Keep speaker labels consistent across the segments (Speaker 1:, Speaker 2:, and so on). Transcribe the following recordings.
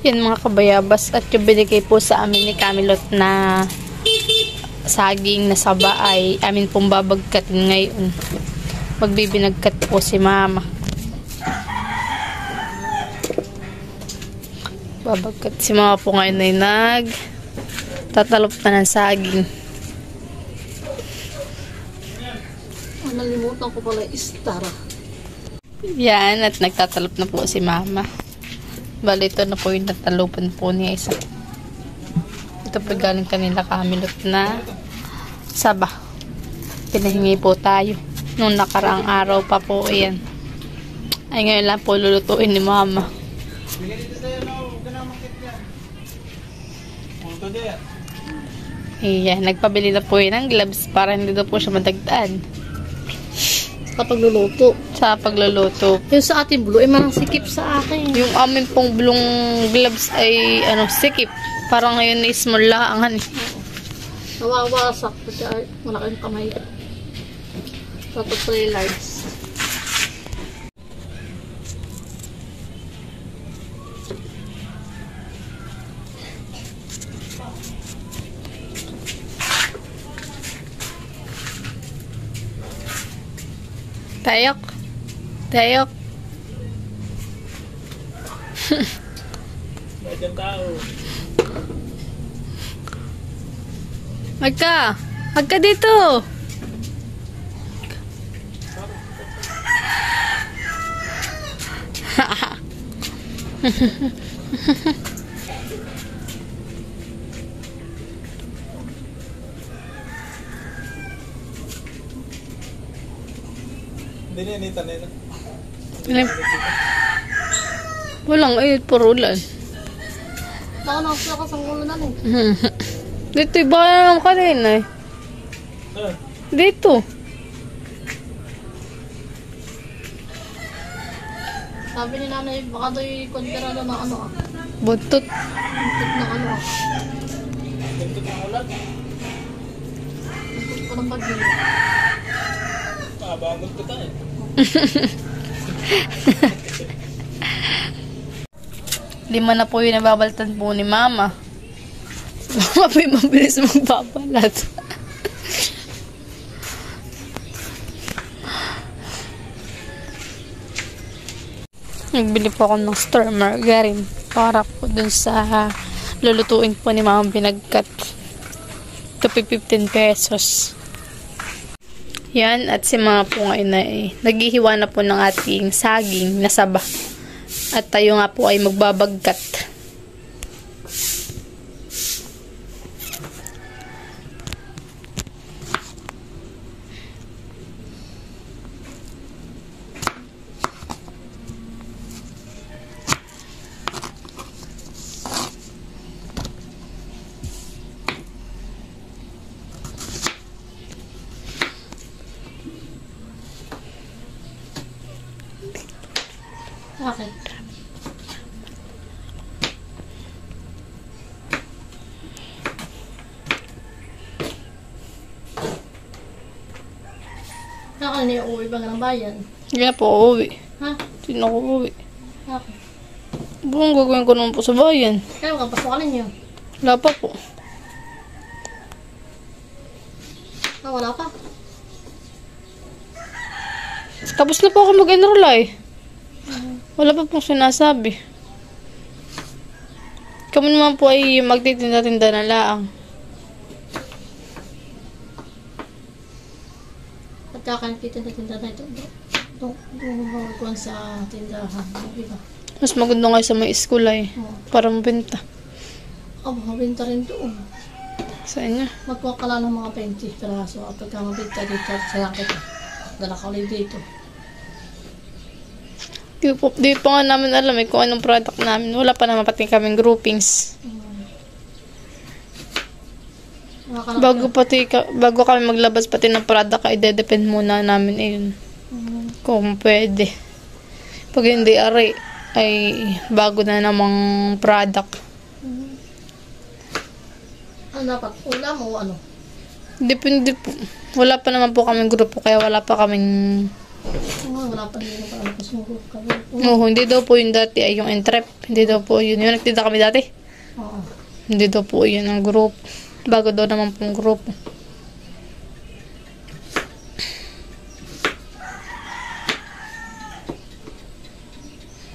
Speaker 1: Yan mga kabayabas, at yung binigay po sa amin ni Camilot na saging na saba ay amin pong babagkatin ngayon. Magbibinagkat po si Mama. Babagkat si Mama po ngayon ay tatalop na ng saging.
Speaker 2: Nalimutan ko pala istar.
Speaker 1: Yan, at nagtatalop na po si Mama. Bali, ito na po yung natalupan po niya isa. Ito po galing kanila Camilot na saba. Pinahingi po tayo. Nung nakaraang araw pa po, ayan. Ay, ngayon lang po lulutuin ni Mama. Ayan, nagpabili na po yun ng gloves para hindi daw po siya madagdaan.
Speaker 2: Sa pagluluto.
Speaker 1: Sa pagluluto.
Speaker 2: Yung sa ating blue, ay marang sikip sa akin.
Speaker 1: Yung amin pong blong gloves ay sikip. Parang ngayon na small laangan eh.
Speaker 2: Nawawasak. Kasi ay malaking kamay. Tapos ay large.
Speaker 1: Tayok. Tayok.
Speaker 3: Bagong tao.
Speaker 1: Magka. Magka dito.
Speaker 3: Hindi na inita nila.
Speaker 1: Walang puro ulan.
Speaker 2: Nakanakas ka sa ulo na eh.
Speaker 1: Dito, iba na naman kanina eh. Dito.
Speaker 2: Sabi ni nanay, baka do'y kontra na ng ano ah.
Speaker 1: Buntot.
Speaker 2: Buntot na ano ah.
Speaker 3: Buntot ng ulan.
Speaker 2: Buntot ko ng pag-ibig.
Speaker 3: Bagot ko tayo.
Speaker 1: Lima na po yung nababaltan po ni Mama. Mama po yung mabilis magbabalat. Nagbili po ako ng store margarine para po dun sa lulutuin po ni Mama binagkat. Ito po 15 pesos. Yan, at si Mama po ngayon ay naghihiwa na po ng ating saging na saba. At tayo nga po ay magbabagkat.
Speaker 2: Okay. Saan niya uuwi ba ng bayan?
Speaker 1: Hindi na po uuwi.
Speaker 2: Ha?
Speaker 1: Sino ko uuwi?
Speaker 2: Okay.
Speaker 1: Buong gagawin ko naman po sa bayan.
Speaker 2: Kaya huwag pasukalin niyo.
Speaker 1: Wala pa po.
Speaker 2: Ah, wala pa.
Speaker 1: Tapos na po ako mag-enroll ay. Wala pa pong sinasabi. Kami naman po ay magtitinda-tinda na laang.
Speaker 2: At kakalipitin na tindahan na ito. Doon sa tindahan. Diba?
Speaker 1: Mas maganda nga sa may school ay. Para mabenta.
Speaker 2: Mabinta rin doon.
Speaker 1: Sa inyo.
Speaker 2: Magkuha ka lang ng mga 20 peraso. At pagka mabinta dito, saya kita. Dala ka ulit dito.
Speaker 1: Di pa nga namin alam kung anong product namin. Wala pa naman pati kaming groupings. Bago kami maglabas pati ng product ay de-depend muna namin yun. Kung pwede. Pag hindi ari ay bago na namang product.
Speaker 2: Ano dapat? Ulam o ano?
Speaker 1: Depende po. Wala pa naman po kaming grupo kaya wala pa kaming
Speaker 2: Wala wala pa rin yung pala sumugod ka.
Speaker 1: Oo, hindi daw po yung dati ay yung entrep. Hindi daw po yun. Yung nagtinda kami dati.
Speaker 2: Oo.
Speaker 1: Hindi daw po yun ang group. Bago daw naman pong group.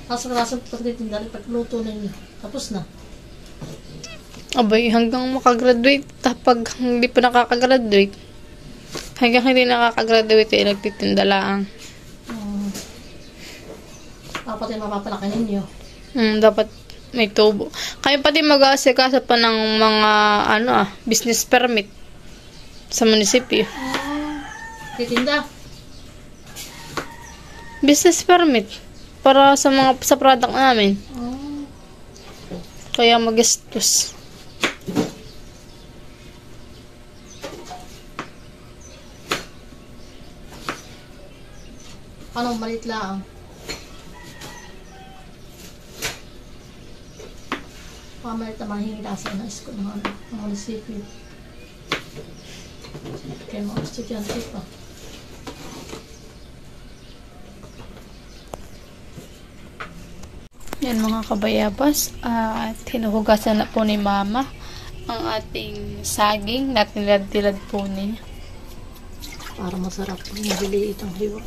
Speaker 2: Kaso pagtitinda rin pagluto ninyo. Tapos na.
Speaker 1: Abay, hanggang makagraduate. Tapag hindi pa nakakagraduate. Hanggang hindi nakakagraduate, eh, nagtitinda lang.
Speaker 2: Dapat yung mapapalaki ninyo.
Speaker 1: Dapat may tubo. Kaya pati mag-aasikaso pa ng mga, business permit sa munisipyo.
Speaker 2: Titinda.
Speaker 1: Business permit. Para sa product namin. Kaya magastos.
Speaker 2: Anong malit lang? Pamalit na mahingi sa ng school ng munisipyo. Kaya mga estudyante pa.
Speaker 1: Yan mga kabayabas. At hinuhugasan na po ni Mama ang ating saging na tinilad-tilad po niya.
Speaker 2: Para masarap yung maliit ang hiwa.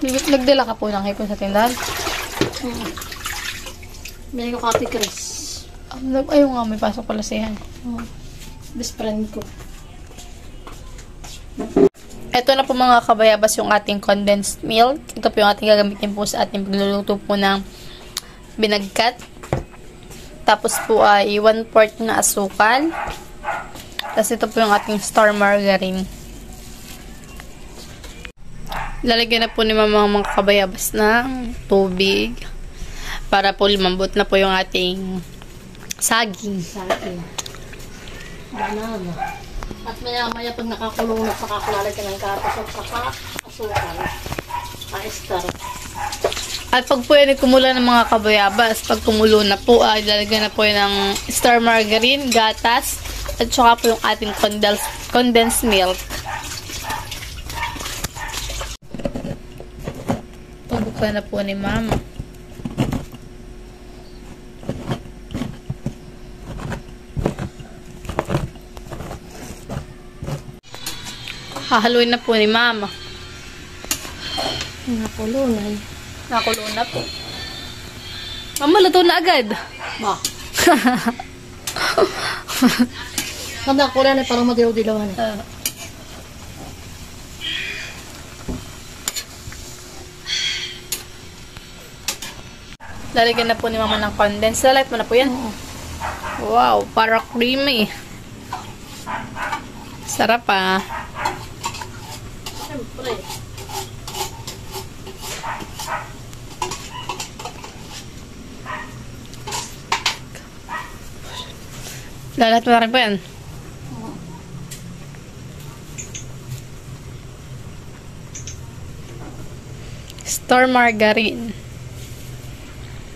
Speaker 1: Nagdala ka po ng hipon sa tindahan?
Speaker 2: May ko Coffee Chris.
Speaker 1: Ayaw nga, may pasok pala siya.
Speaker 2: Best friend ko.
Speaker 1: Ito na po mga kabayabas yung ating condensed milk. Ito po yung ating gagamitin po sa ating pagluluto po ng binagkat. Tapos po ay 1/4 na asukal. Tapos ito po yung ating star margarine. Lalagyan na po ni Mama ang mga kabayabas ng tubig para po lumambot na po yung ating saging.
Speaker 2: Saging. Banana. At maya-maya pag nakakulong na, pakakulalay ka ng gatas at saka asukal. Star.
Speaker 1: At pag po yan kumula ng mga kabayabas, pag kumulo na po, lalagyan na po yun ng star margarine, gatas, at saka po yung ating condensed milk. Pabuksan na po ni Mama. Hahaluin na po ni Mama.
Speaker 2: Nakulo na eh.
Speaker 1: Nakulo na po. Mama, luto na agad.
Speaker 2: Ba? Tanda ko lang eh, parang madilaw-dilawan eh.
Speaker 1: Lalagyan na po ni Mama ng condensed. Lalagyan mo na po yan. Wow, para creamy. Sarap ah.
Speaker 2: Siyempre.
Speaker 1: Lalat mo na rin po yan. Star margarine.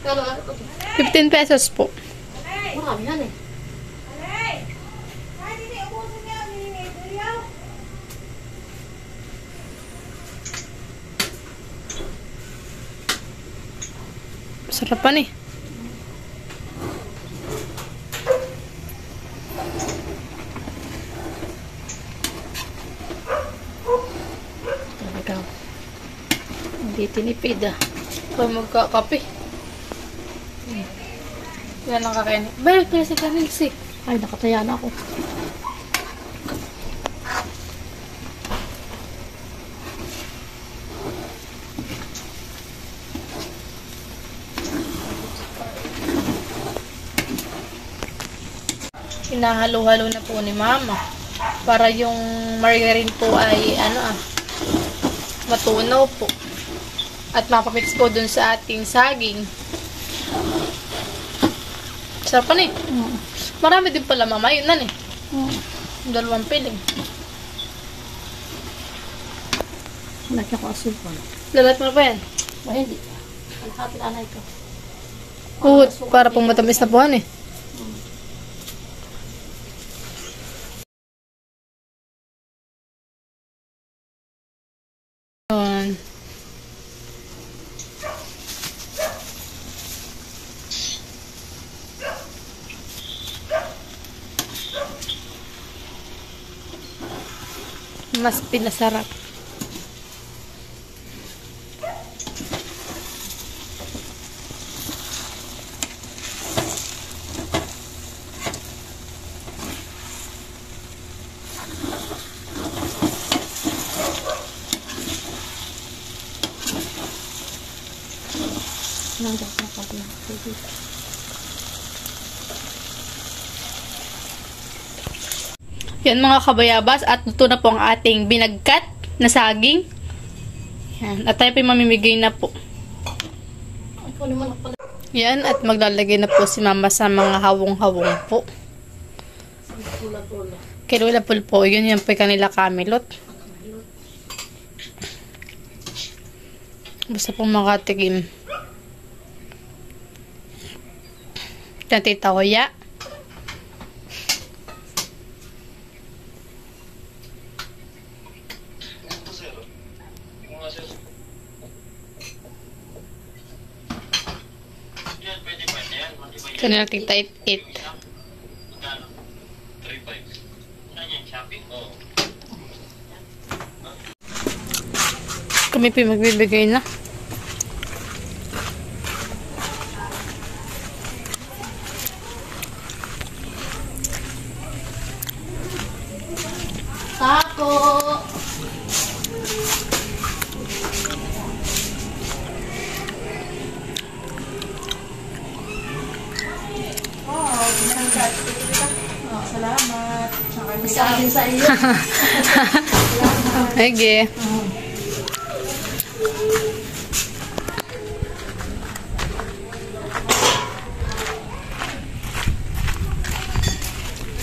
Speaker 1: 15 pesos po.
Speaker 2: Marami yan eh.
Speaker 1: Sarapan eh.
Speaker 2: Talaga. Hindi tinipid ah.
Speaker 1: Kaya magkakape. Yan lang kakainin. Balik pala si Camille si.
Speaker 2: Ay, nakataya na ako.
Speaker 1: Hinahalo-halo na po ni Mama. Para yung margarine po ay matunaw po. At mapapits po dun sa ating saging. Sarapan eh. Marami din pala Mama. Yun na eh. Dalawang piling.
Speaker 2: Lagyan ko asul pa.
Speaker 1: Lalat mo na ba yan?
Speaker 2: Ay, hindi. Alhati anay ko.
Speaker 1: Oo, para pong matamis na buwan eh. mas pinasarap. Yan mga kabayabas, at luto na po ang ating binagkat na saging. Yan. At tayo po mamimigay na po.
Speaker 2: Ikaw naman ang pala.
Speaker 1: Yan, at maglalagay na po si mama sa mga hawong-hawong po.
Speaker 2: Pula-pula.
Speaker 1: Kay Lola po, yun yan po yung kanila kamilot. Basta pong makatikim. Tita Hoya. Kanila tita 8. Kami po yung magbibigay na.
Speaker 2: Tako! Salamat. Isa akin sa iyo.
Speaker 1: Okay.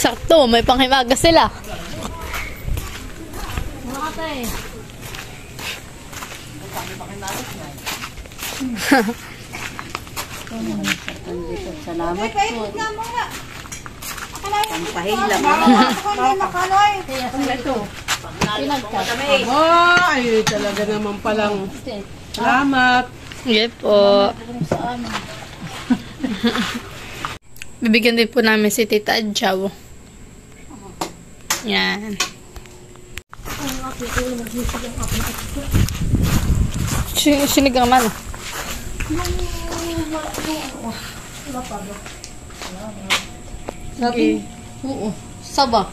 Speaker 1: Sakto, may panghimaga sila.
Speaker 2: Mga katay. Salamat po. Pampahila mo.
Speaker 4: Ay, talaga naman palang salamat.
Speaker 1: Yes po. Bibigyan din po namin si Tita Adjaw. Yan. Sinigang man.
Speaker 2: Sabi? Oo. Saba.